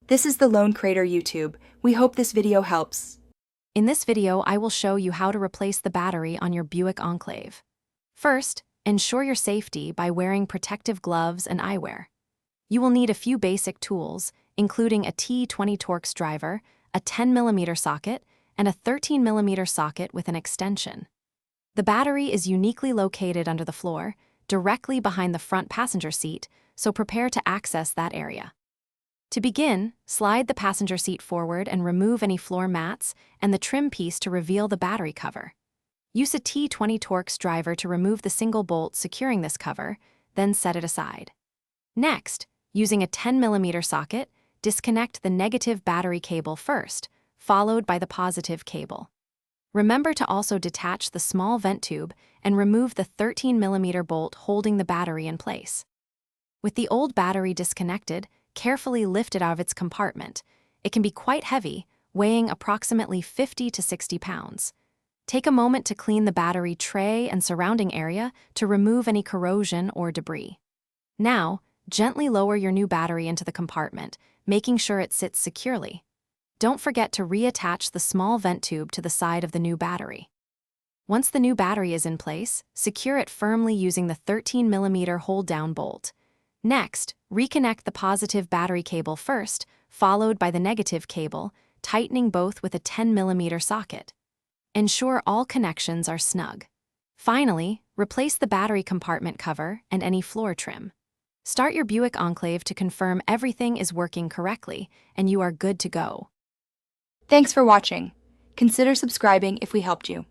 This is the Lone Crater YouTube. We hope this video helps. In this video, I will show you how to replace the battery on your Buick Enclave. First, ensure your safety by wearing protective gloves and eyewear. You will need a few basic tools, including a T20 Torx driver, a 10mm socket, and a 13mm socket with an extension. The battery is uniquely located under the floor, directly behind the front passenger seat, so prepare to access that area. To begin, slide the passenger seat forward and remove any floor mats and the trim piece to reveal the battery cover. Use a T20 Torx driver to remove the single bolt securing this cover, then set it aside. Next, using a 10mm socket, disconnect the negative battery cable first, followed by the positive cable. Remember to also detach the small vent tube and remove the 13mm bolt holding the battery in place. With the old battery disconnected, carefully lift it out of its compartment. It can be quite heavy, weighing approximately 50 to 60 pounds. Take a moment to clean the battery tray and surrounding area to remove any corrosion or debris. Now, gently lower your new battery into the compartment, making sure it sits securely. Don't forget to reattach the small vent tube to the side of the new battery. Once the new battery is in place, secure it firmly using the 13mm hold-down bolt. Next, reconnect the positive battery cable first, followed by the negative cable, tightening both with a 10mm socket. Ensure all connections are snug. Finally, replace the battery compartment cover and any floor trim. Start your Buick Enclave to confirm everything is working correctly and you are good to go. Thanks for watching. Consider subscribing if we helped you.